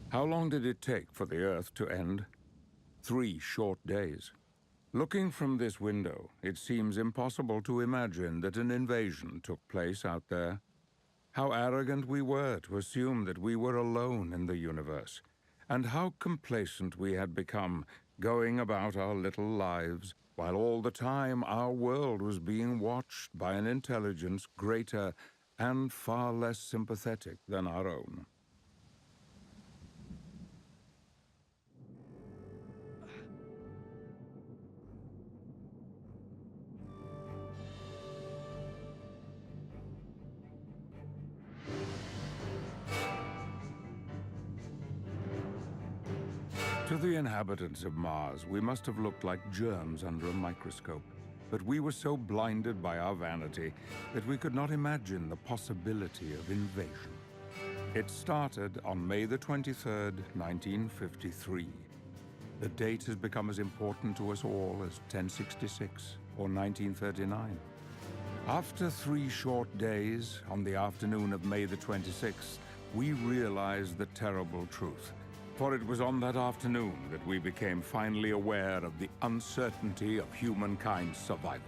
How long did it take for the Earth to end? 3 short days. Looking from this window, it seems impossible to imagine that an invasion took place out there. How arrogant we were to assume that we were alone in the universe, and how complacent we had become, going about our little lives, while all the time our world was being watched by an intelligence greater and far less sympathetic than our own. To the inhabitants of Mars, we must have looked like germs under a microscope. But we were so blinded by our vanity that we could not imagine the possibility of invasion. It started on May the 23rd, 1953. The date has become as important to us all as 1066 or 1939. After 3 short days, on the afternoon of May the 26th, we realized the terrible truth. For it was on that afternoon that we became finally aware of the uncertainty of humankind's survival.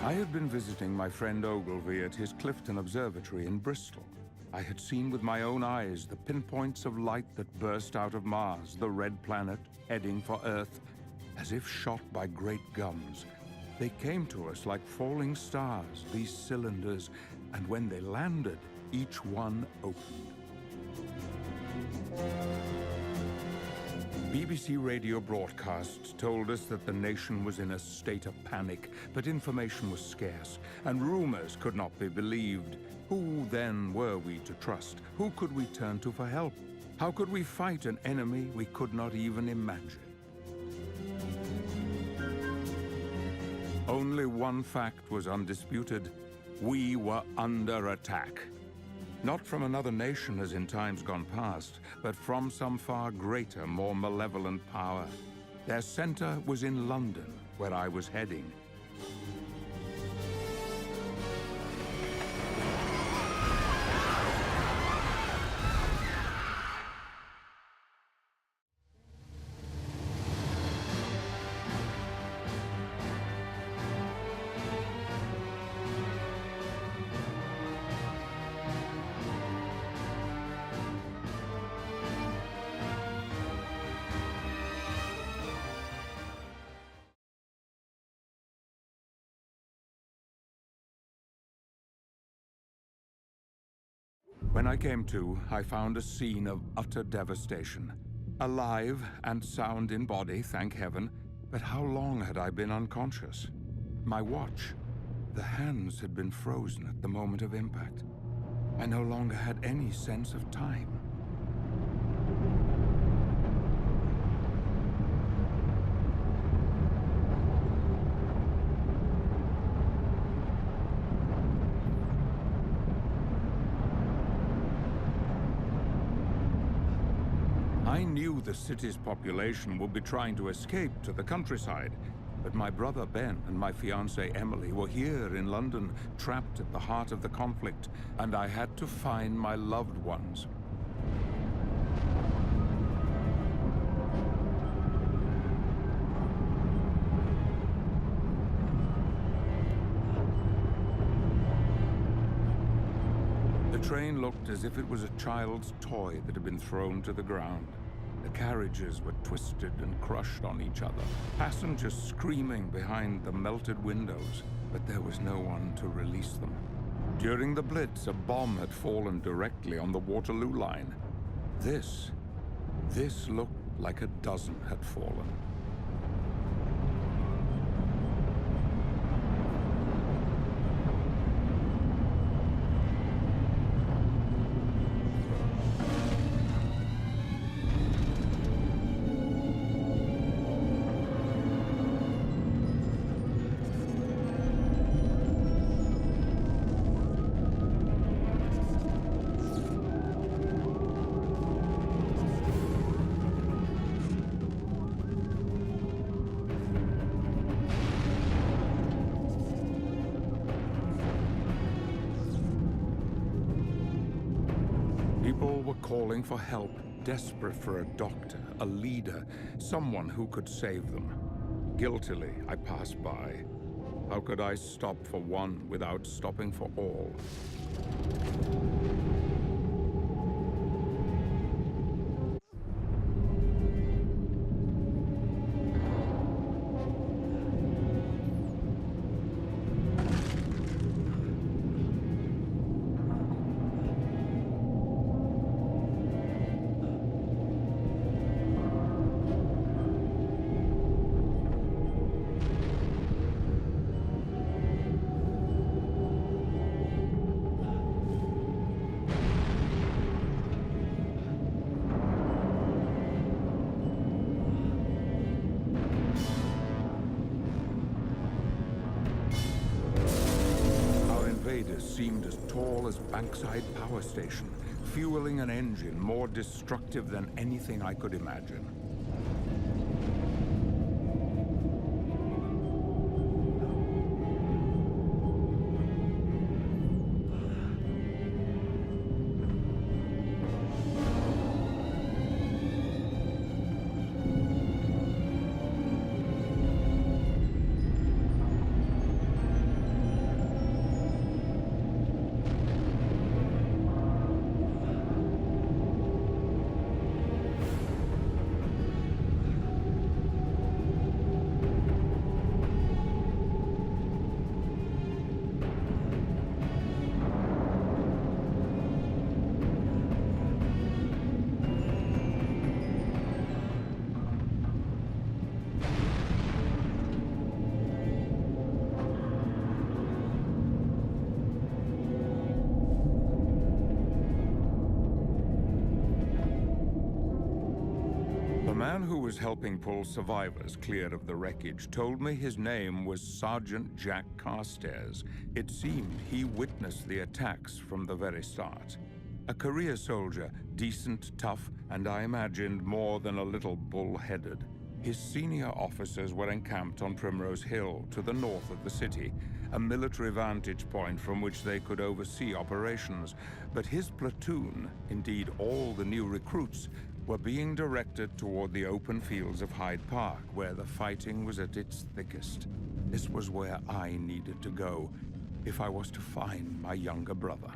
I had been visiting my friend Ogilvy at his Clifton Observatory in Bristol. I had seen with my own eyes the pinpoints of light that burst out of Mars, the red planet, heading for Earth, as if shot by great guns. They came to us like falling stars, these cylinders, and when they landed, each one opened. BBC radio broadcasts told us that the nation was in a state of panic, but information was scarce, and rumors could not be believed. Who then were we to trust? Who could we turn to for help? How could we fight an enemy we could not even imagine? Only one fact was undisputed. We were under attack. Not from another nation as in times gone past, but from some far greater, more malevolent power. Their center was in London, where I was heading. When I came to, I found a scene of utter devastation. Alive and sound in body, thank heaven, but how long had I been unconscious? My watch, the hands had been frozen at the moment of impact. I no longer had any sense of time. I knew the city's population would be trying to escape to the countryside, but my brother Ben and my fiancée Emily were here in London, trapped at the heart of the conflict, and I had to find my loved ones. The train looked as if it was a child's toy that had been thrown to the ground. The carriages were twisted and crushed on each other, passengers screaming behind the melted windows, but there was no one to release them. During the Blitz, a bomb had fallen directly on the Waterloo line. This looked like a dozen had fallen. calling for help, desperate for a doctor, a leader, someone who could save them. Guiltily, I passed by. How could I stop for one without stopping for all? Seemed as tall as Bankside Power Station, fueling an engine more destructive than anything I could imagine. The man who was helping pull survivors clear of the wreckage told me his name was Sergeant Jack Carstairs. It seemed he witnessed the attacks from the very start. A career soldier, decent, tough, and I imagined more than a little bull-headed. His senior officers were encamped on Primrose Hill, to the north of the city, a military vantage point from which they could oversee operations. But his platoon, indeed all the new recruits, were being directed toward the open fields of Hyde Park, where the fighting was at its thickest. This was where I needed to go, if I was to find my younger brother.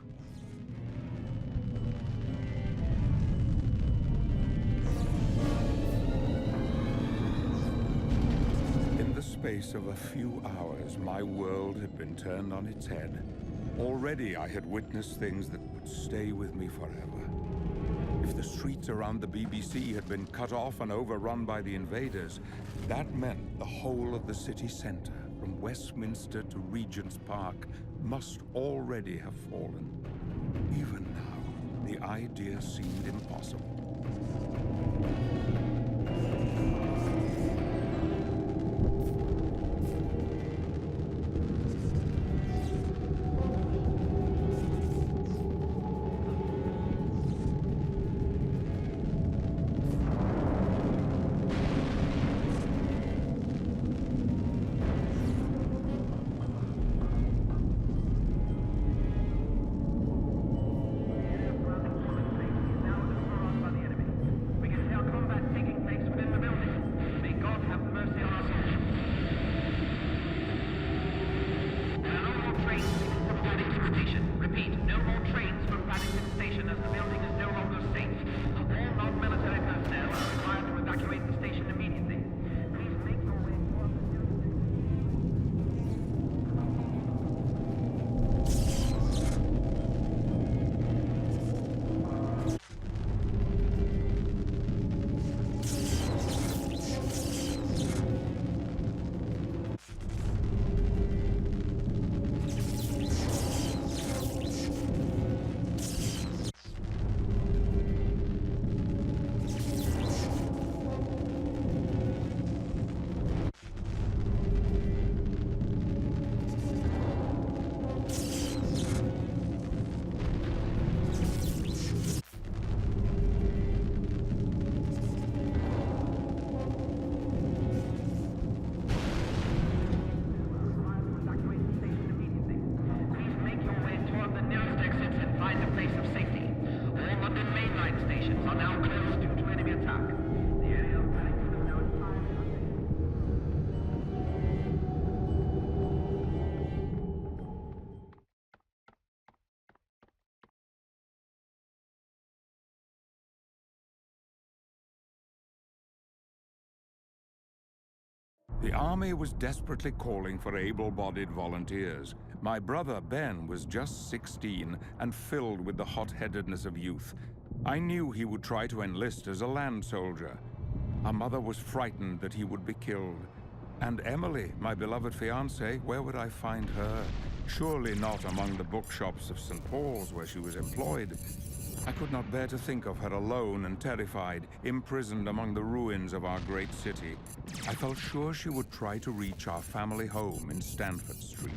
In the space of a few hours, my world had been turned on its head. Already I had witnessed things that would stay with me forever. If the streets around the BBC had been cut off and overrun by the invaders, that meant the whole of the city center, from Westminster to Regent's Park, must already have fallen. Even now, the idea seemed impossible. The army was desperately calling for able-bodied volunteers. My brother, Ben, was just 16 and filled with the hot-headedness of youth. I knew he would try to enlist as a land soldier. Our mother was frightened that he would be killed. And Emily, my beloved fiancée, where would I find her? Surely not among the bookshops of St. Paul's where she was employed. I could not bear to think of her alone and terrified, imprisoned among the ruins of our great city. I felt sure she would try to reach our family home in Stanford Street.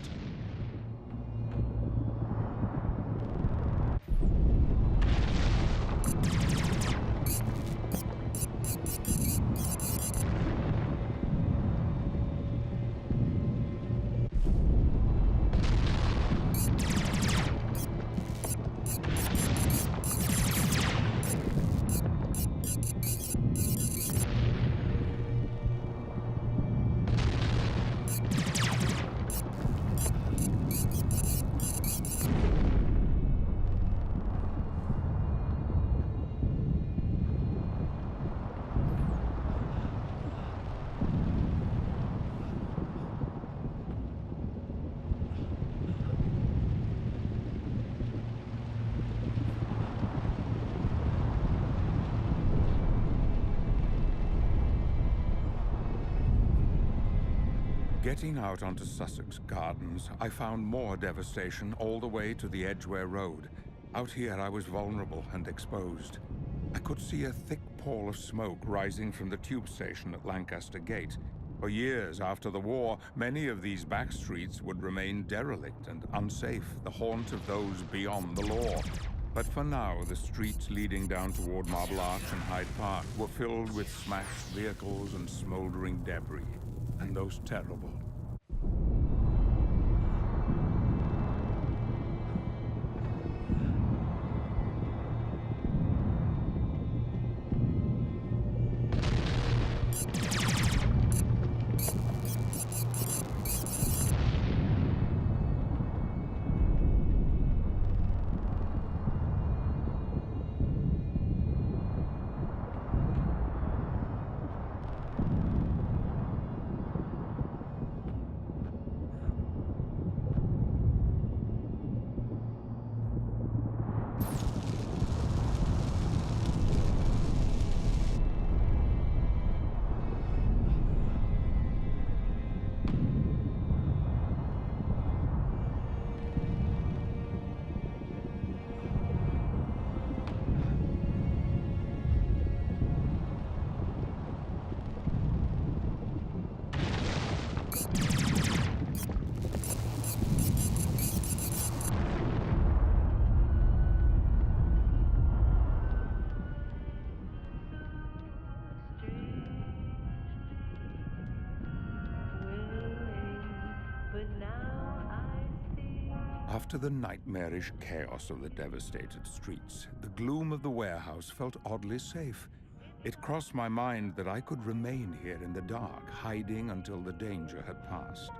Getting out onto Sussex Gardens, I found more devastation all the way to the Edgware Road. Out here, I was vulnerable and exposed. I could see a thick pall of smoke rising from the tube station at Lancaster Gate. For years after the war, many of these back streets would remain derelict and unsafe, the haunt of those beyond the law. But for now, the streets leading down toward Marble Arch and Hyde Park were filled with smashed vehicles and smoldering debris. And those terrible. After the nightmarish chaos of the devastated streets, the gloom of the warehouse felt oddly safe. It crossed my mind that I could remain here in the dark, hiding until the danger had passed.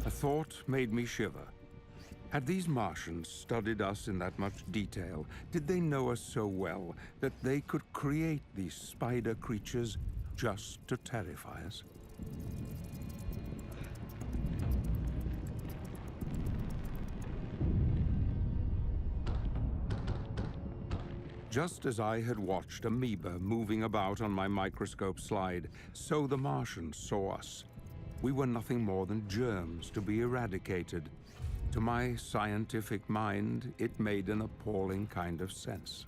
A thought made me shiver. Had these Martians studied us in that much detail? Did they know us so well that they could create these spider creatures just to terrify us? Just as I had watched amoeba moving about on my microscope slide, so the Martians saw us. We were nothing more than germs to be eradicated. To my scientific mind, it made an appalling kind of sense.